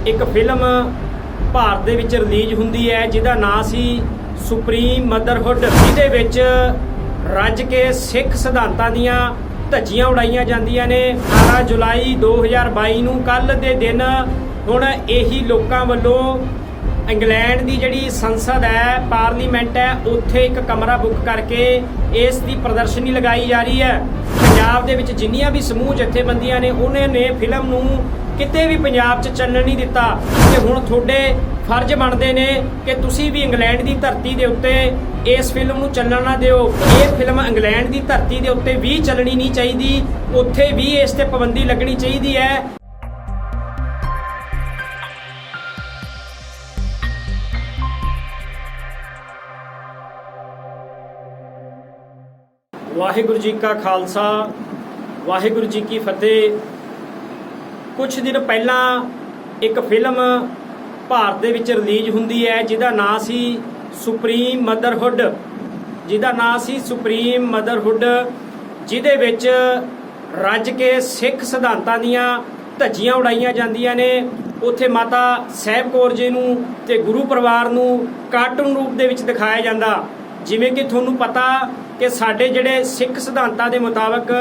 ਇੱਕ ਫਿਲਮ ਭਾਰਤ ਦੇ ਵਿੱਚ ਰਿਲੀਜ਼ ਹੁੰਦੀ ਹੈ ਜਿਹਦਾ ਨਾਂ ਸੀ ਸੁਪਰੀਮ ਮਦਰਹੁੱਡ, ਜਿਹਦੇ ਵਿੱਚ ਰੱਜ ਕੇ ਸਿੱਖ ਸਿਧਾਂਤਾਂ ਦੀਆਂ ਧੱਜੀਆਂ ਉਡਾਈਆਂ ਜਾਂਦੀਆਂ ਨੇ। 18 ਜੁਲਾਈ 2022 ਨੂੰ ਕੱਲ੍ਹ ਦੇ ਦਿਨ ਹੁਣ ਇਹੀ ਲੋਕਾਂ ਵੱਲੋਂ ਇੰਗਲੈਂਡ ਦੀ ਜਿਹੜੀ ਸੰਸਦ ਹੈ, ਪਾਰਲੀਮੈਂਟ ਹੈ, ਉੱਥੇ ਇੱਕ ਕਮਰਾ ਬੁੱਕ ਕਰਕੇ ਇਸ ਦੀ ਪ੍ਰਦਰਸ਼ਨੀ ਲਗਾਈ ਜਾ ਰਹੀ ਹੈ। ਪੰਜਾਬ ਦੇ ਵਿੱਚ ਜਿੰਨੀਆਂ ਵੀ ਸਮੂਹ ਜਥੇਬੰਦੀਆਂ ਨੇ ਉਹਨਾਂ ਨੇ ਫਿਲਮ ਨੂੰ ਕਿਤੇ ਵੀ ਪੰਜਾਬ 'ਚ ਚੱਲਣ ਨਹੀਂ ਦਿੱਤਾ ਤੇ ਹੁਣ ਤੁਹਾਡੇ ਫਰਜ਼ ਬਣਦੇ ਨੇ ਕਿ ਤੁਸੀਂ ਵੀ ਇੰਗਲੈਂਡ ਦੀ ਧਰਤੀ ਦੇ ਉੱਤੇ ਇਸ ਫਿਲਮ ਨੂੰ ਚੱਲਣ ਨਾ ਦਿਓ। ਇਹ ਫਿਲਮ ਇੰਗਲੈਂਡ ਦੀ ਧਰਤੀ ਦੇ ਉੱਤੇ ਵੀ ਚੱਲਣੀ ਨਹੀਂ ਚਾਹੀਦੀ, ਉੱਥੇ ਵੀ ਇਸ ਤੇ ਪਾਬੰਦੀ ਲੱਗਣੀ ਚਾਹੀਦੀ ਹੈ। ਵਾਹਿਗੁਰੂ ਜੀ ਕਾ ਖਾਲਸਾ, ਵਾਹਿਗੁਰੂ ਜੀ ਕੀ ਫਤਿਹ। ਕੁਝ ਦਿਨ ਪਹਿਲਾਂ ਇੱਕ ਫਿਲਮ ਭਾਰਤ ਦੇ ਵਿੱਚ ਰਿਲੀਜ਼ ਹੁੰਦੀ ਹੈ ਜਿਹਦਾ ਨਾਂ ਸੀ ਸੁਪਰੀਮ ਮਦਰਹੁੱਡ, ਜਿਹਦੇ ਵਿੱਚ ਰੱਜ ਕੇ ਸਿੱਖ ਸਿਧਾਂਤਾਂ ਦੀਆਂ ਧੱਜੀਆਂ ਉਡਾਈਆਂ ਜਾਂਦੀਆਂ ਨੇ। ਉੱਥੇ ਮਾਤਾ ਸਾਹਿਬ ਕੌਰ ਜੀ ਨੂੰ ਤੇ ਗੁਰੂ ਪਰਿਵਾਰ ਨੂੰ ਕਾਰਟੂਨ ਰੂਪ ਦੇ ਵਿੱਚ ਦਿਖਾਇਆ ਜਾਂਦਾ। ਜਿਵੇਂ ਕਿ ਤੁਹਾਨੂੰ ਪਤਾ ਕਿ ਸਾਡੇ ਜਿਹੜੇ ਸਿੱਖ ਸਿਧਾਂਤਾਂ ਦੇ ਮੁਤਾਬਕ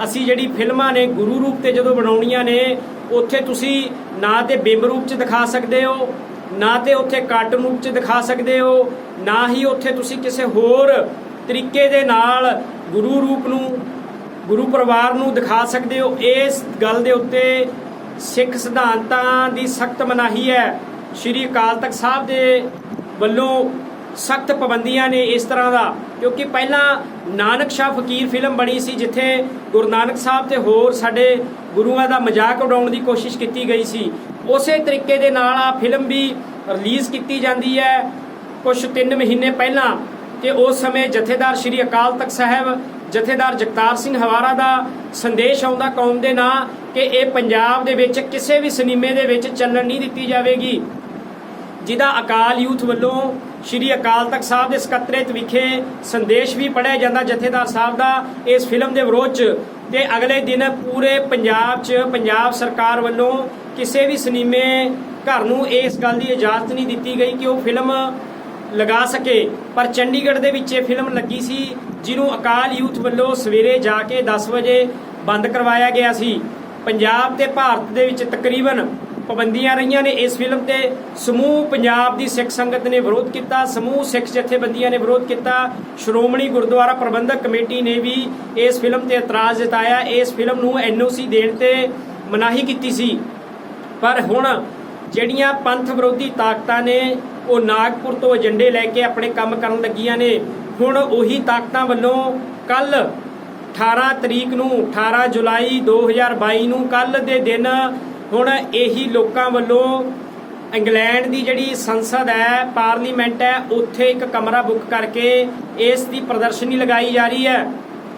ਅਸੀਂ ਜਿਹੜੀ ਫਿਲਮਾਂ ਨੇ ਗੁਰੂ ਰੂਪ ਤੇ ਜਦੋਂ ਬਣਾਉਣੀਆਂ ਨੇ, ਉੱਥੇ ਤੁਸੀਂ ਨਾ ਤੇ ਬਿੰਬ ਰੂਪ 'ਚ ਦਿਖਾ ਸਕਦੇ ਹੋ, ਨਾ ਤੇ ਉੱਥੇ ਕਾਰਟੂਨ ਰੂਪ 'ਚ ਦਿਖਾ ਸਕਦੇ ਹੋ, ਨਾ ਹੀ ਉੱਥੇ ਤੁਸੀਂ ਕਿਸੇ ਹੋਰ ਤਰੀਕੇ ਦੇ ਨਾਲ ਗੁਰੂ ਰੂਪ ਨੂੰ, ਗੁਰੂ ਪਰਿਵਾਰ ਨੂੰ ਦਿਖਾ ਸਕਦੇ ਹੋ। ਇਸ ਗੱਲ ਦੇ ਉੱਤੇ ਸਿੱਖ ਸਿਧਾਂਤਾਂ ਦੀ ਸਖਤ ਮਨਾਹੀ ਹੈ। ਸ਼੍ਰੀ ਅਕਾਲ ਤਖਤ ਸਾਹਿਬ ਦੇ ਵੱਲੋਂ ਸਖਤ ਪਾਬੰਦੀਆਂ ਨੇ ਇਸ ਤਰ੍ਹਾਂ ਦਾ, ਕਿਉਂਕਿ ਪਹਿਲਾਂ ਨਾਨਕ ਸ਼ਾਹ ਫਕੀਰ ਫਿਲਮ ਬਣੀ ਸੀ ਜਿੱਥੇ ਗੁਰੂ ਨਾਨਕ ਸਾਹਿਬ ਤੇ ਹੋਰ ਸਾਡੇ ਗੁਰੂਆਂ ਦਾ ਮਜ਼ਾਕ ਉਡਾਉਣ ਦੀ ਕੋਸ਼ਿਸ਼ ਕੀਤੀ ਗਈ ਸੀ। ਉਸੇ ਤਰੀਕੇ ਦੇ ਨਾਲ ਆ ਫਿਲਮ ਵੀ ਰਿਲੀਜ਼ ਕੀਤੀ ਜਾਂਦੀ ਹੈ ਕੁਝ 3 ਮਹੀਨੇ ਪਹਿਲਾਂ, ਤੇ ਉਸ ਸਮੇਂ ਜਥੇਦਾਰ ਸ਼੍ਰੀ ਅਕਾਲ ਤਖਤ ਸਾਹਿਬ ਜਥੇਦਾਰ ਜਗਤਾਰ ਸਿੰਘ ਹਵਾਰਾ ਦਾ ਸੰਦੇਸ਼ ਆਉਂਦਾ ਕੌਮ ਦੇ ਨਾਂ ਕਿ ਇਹ ਪੰਜਾਬ ਦੇ ਵਿੱਚ ਕਿਸੇ ਵੀ ਸਿਨੇਮੇ ਦੇ ਵਿੱਚ ਚੱਲਣ ਨਹੀਂ ਦਿੱਤੀ ਜਾਵੇਗੀ, ਜਿਹਦਾ ਅਕਾਲ ਯੂਥ ਵੱਲੋਂ ਸ਼੍ਰੀ ਅਕਾਲ ਤਖਤ ਸਾਹਿਬ ਦੇ ਸਕੱਤਰੇਤ ਵਿਖੇ ਸੰਦੇਸ਼ ਵੀ ਪੜ੍ਹਿਆ ਜਾਂਦਾ ਜਥੇਦਾਰ ਸਾਹਿਬ ਦਾ ਇਸ ਫਿਲਮ ਦੇ ਵਿਰੋਧ 'ਚ। ਤੇ ਅਗਲੇ ਦਿਨ ਪੂਰੇ ਪੰਜਾਬ 'ਚ ਪੰਜਾਬ ਸਰਕਾਰ ਵੱਲੋਂ ਕਿਸੇ ਵੀ ਸਿਨੇਮੇ ਘਰ ਨੂੰ ਇਸ ਗੱਲ ਦੀ ਇਜਾਜ਼ਤ ਨਹੀਂ ਦਿੱਤੀ ਗਈ ਕਿ ਉਹ ਫਿਲਮ ਲਗਾ ਸਕੇ। ਪਰ ਚੰਡੀਗੜ੍ਹ ਦੇ ਵਿੱਚ ਇਹ ਫਿਲਮ ਲੱਗੀ ਸੀ, ਜਿਹਨੂੰ ਅਕਾਲ ਯੂਥ ਵੱਲੋਂ ਸਵੇਰੇ ਜਾ ਕੇ 10 ਵਜੇ ਬੰਦ ਕਰਵਾਇਆ ਗਿਆ ਸੀ। ਪੰਜਾਬ ਤੇ ਭਾਰਤ ਦੇ ਵਿੱਚ ਤਕਰੀਬਨ ਪਾਬੰਦੀਆਂ ਰਹੀਆਂ ਨੇ ਇਸ ਫਿਲਮ ਤੇ। ਸਮੂਹ ਪੰਜਾਬ ਦੀ ਸਿੱਖ ਸੰਗਤ ਨੇ ਵਿਰੋਧ ਕੀਤਾ, ਸਮੂਹ ਸਿੱਖ ਜਥੇਬੰਦੀਆਂ ਨੇ ਵਿਰੋਧ ਕੀਤਾ, ਸ਼੍ਰੋਮਣੀ ਗੁਰਦੁਆਰਾ ਪ੍ਰਬੰਧਕ ਕਮੇਟੀ ਨੇ ਵੀ ਇਸ ਫਿਲਮ ਤੇ ਇਤਰਾਜ਼ ਜਤਾਇਆ। ਇਸ ਫਿਲਮ ਨੂੰ NOC ਦੇਣ ਤੇ ਮਨਾਹੀ ਕੀਤੀ ਸੀ। ਪਰ ਹੁਣ ਜਿਹੜੀਆਂ ਪੰਥ ਵਿਰੋਧੀ ਤਾਕਤਾਂ ਨੇ ਉਹ ਨਾਗਪੁਰ ਤੋਂ ਏਜੰਡੇ ਲੈ ਕੇ ਆਪਣੇ ਕੰਮ ਕਰਨ ਲੱਗੀਆਂ ਨੇ। ਹੁਣ ਉਹੀ ਤਾਕਤਾਂ ਵੱਲੋਂ ਕੱਲ 18 ਤਰੀਕ ਨੂੰ 18 ਜੁਲਾਈ 2022 ਨੂੰ ਕੱਲ ਦੇ ਦਿਨ ਹੁਣ ਇਹੀ ਲੋਕਾਂ ਵੱਲੋਂ ਇੰਗਲੈਂਡ ਦੀ ਜਿਹੜੀ ਸੰਸਦ ਹੈ, ਪਾਰਲੀਮੈਂਟ ਹੈ, ਉੱਥੇ ਇੱਕ ਕਮਰਾ ਬੁੱਕ ਕਰਕੇ ਇਸ ਦੀ ਪ੍ਰਦਰਸ਼ਨੀ ਲਗਾਈ ਜਾ ਰਹੀ ਹੈ।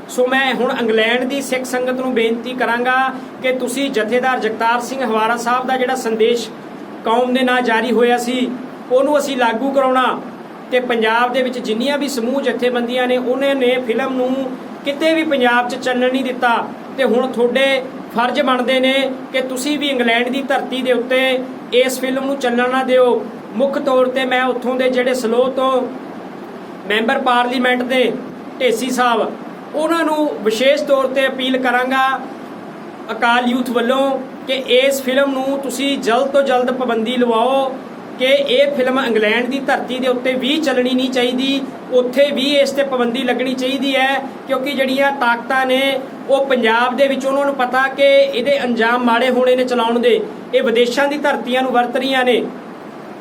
ਸੋ ਮੈਂ ਹੁਣ ਇੰਗਲੈਂਡ ਦੀ ਸਿੱਖ ਸੰਗਤ ਨੂੰ ਬੇਨਤੀ ਕਰਾਂਗਾ ਕਿ ਤੁਸੀਂ ਜਥੇਦਾਰ ਜਗਤਾਰ ਸਿੰਘ ਹਵਾਰਾ ਸਾਹਿਬ ਦਾ ਜਿਹੜਾ ਸੰਦੇਸ਼ ਕੌਮ ਦੇ ਨਾਂ ਜਾਰੀ ਹੋਇਆ ਸੀ ਉਹਨੂੰ ਅਸੀਂ ਲਾਗੂ ਕਰਾਉਣਾ, ਤੇ ਪੰਜਾਬ ਦੇ ਵਿੱਚ ਜਿੰਨੀਆਂ ਵੀ ਸਮੂਹ ਜਥੇਬੰਦੀਆਂ ਨੇ ਉਹਨਾਂ ਨੇ ਫਿਲਮ ਨੂੰ ਕਿਤੇ ਵੀ ਪੰਜਾਬ 'ਚ ਚੱਲਣ ਨਹੀਂ ਦਿੱਤਾ। ਤੇ ਹੁਣ ਤੁਹਾਡੇ ਫਰਜ਼ ਬਣਦੇ ਨੇ ਕਿ ਤੁਸੀਂ ਵੀ ਇੰਗਲੈਂਡ ਦੀ ਧਰਤੀ ਦੇ ਉੱਤੇ ਇਸ ਫਿਲਮ ਨੂੰ ਚੱਲਣ ਨਾ ਦਿਓ। ਮੁੱਖ ਤੌਰ ਤੇ ਮੈਂ ਉੱਥੋਂ ਦੇ ਜਿਹੜੇ ਸਲੋਹ ਤੋਂ ਮੈਂਬਰ ਪਾਰਲੀਮੈਂਟ ਦੇ ਢੇਸੀ ਸਾਹਿਬ, ਉਹਨਾਂ ਨੂੰ ਵਿਸ਼ੇਸ਼ ਤੌਰ ਤੇ ਅਪੀਲ ਕਰਾਂਗਾ ਅਕਾਲ ਯੂਥ ਵੱਲੋਂ ਕਿ ਇਸ ਫਿਲਮ ਨੂੰ ਤੁਸੀਂ ਜਲਦ ਤੋਂ ਜਲਦ ਪਾਬੰਦੀ ਲਵਾਓ ਕਿ ਇਹ ਫਿਲਮ ਇੰਗਲੈਂਡ ਦੀ ਧਰਤੀ ਦੇ ਉੱਤੇ ਵੀ ਚੱਲਣੀ ਨਹੀਂ ਚਾਹੀਦੀ, ਉੱਥੇ ਵੀ ਇਸ ਤੇ ਪਾਬੰਦੀ ਲੱਗਣੀ ਚਾਹੀਦੀ ਹੈ। ਕਿਉਂਕਿ ਜਿਹੜੀਆਂ ਤਾਕਤਾਂ ਨੇ ਉਹ ਪੰਜਾਬ ਦੇ ਵਿੱਚ ਉਹਨਾਂ ਨੂੰ ਪਤਾ ਕਿ ਇਹਦੇ ਅੰਜਾਮ ਮਾੜੇ ਹੋਣੇ ਨੇ ਚਲਾਉਣ ਦੇ, ਇਹ ਵਿਦੇਸ਼ਾਂ ਦੀ ਧਰਤੀਆਂ ਨੂੰ ਵਰਤ ਰਹੀਆਂ ਨੇ।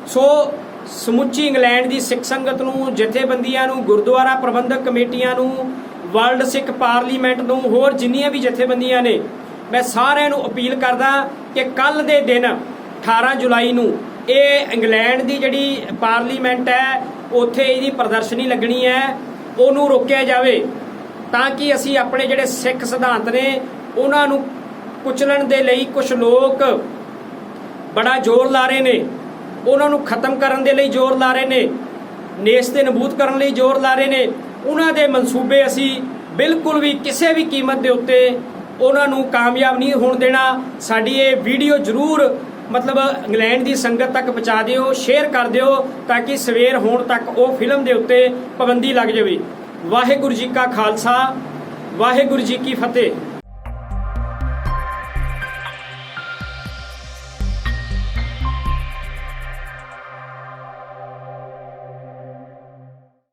ਸੋ ਸਮੁੱਚੀ ਇੰਗਲੈਂਡ ਦੀ ਸਿੱਖ ਸੰਗਤ ਨੂੰ, ਜਥੇਬੰਦੀਆਂ ਨੂੰ, ਗੁਰਦੁਆਰਾ ਪ੍ਰਬੰਧਕ ਕਮੇਟੀਆਂ ਨੂੰ, ਵਰਲਡ ਸਿੱਖ ਪਾਰਲੀਮੈਂਟ ਨੂੰ, ਹੋਰ ਜਿੰਨੀਆਂ ਵੀ ਜਥੇਬੰਦੀਆਂ ਨੇ, ਮੈਂ ਸਾਰਿਆਂ ਨੂੰ ਅਪੀਲ ਕਰਦਾ ਕਿ ਕੱਲ ਦੇ ਦਿਨ 18 ਜੁਲਾਈ ਨੂੰ ਇਹ ਇੰਗਲੈਂਡ ਦੀ ਜਿਹੜੀ ਪਾਰਲੀਮੈਂਟ ਹੈ ਉੱਥੇ ਇਹਦੀ ਪ੍ਰਦਰਸ਼ਨੀ ਲੱਗਣੀ ਹੈ, ਉਹਨੂੰ ਰੋਕਿਆ ਜਾਵੇ ਤਾਂ ਕਿ ਅਸੀਂ ਆਪਣੇ ਜਿਹੜੇ ਸਿੱਖ ਸਿਧਾਂਤ ਨੇ ਉਹਨਾਂ ਨੂੰ ਕੁਚਲਣ ਦੇ ਲਈ ਕੁਝ ਲੋਕ ਬੜਾ ਜ਼ੋਰ ਲਾ ਰਹੇ ਨੇ, ਉਹਨਾਂ ਨੂੰ ਖਤਮ ਕਰਨ ਦੇ ਲਈ ਜ਼ੋਰ ਲਾ ਰਹੇ ਨੇ, ਨੇਸ ਤੇ ਨਬੂਦ ਕਰਨ ਲਈ ਜ਼ੋਰ ਲਾ ਰਹੇ ਨੇ। ਉਹਨਾਂ ਦੇ ਮਨਸੂਬੇ ਅਸੀਂ ਬਿਲਕੁਲ ਵੀ ਕਿਸੇ ਵੀ ਕੀਮਤ ਦੇ ਉੱਤੇ ਉਹਨਾਂ ਨੂੰ ਕਾਮਯਾਬ ਨਹੀਂ ਹੋਣ ਦੇਣਾ। ਸਾਡੀ ਇਹ ਵੀਡੀਓ ਜ਼ਰੂਰ मतलब इंग्लैंड की संगत तक पहुँचा दिओ, शेयर कर दिओ ताकि सवेर होने तक वो फिल्म के उत्ते पाबंदी लग जाए। वाहिगुरू जी का खालसा, वाहिगुरू जी की फतेह।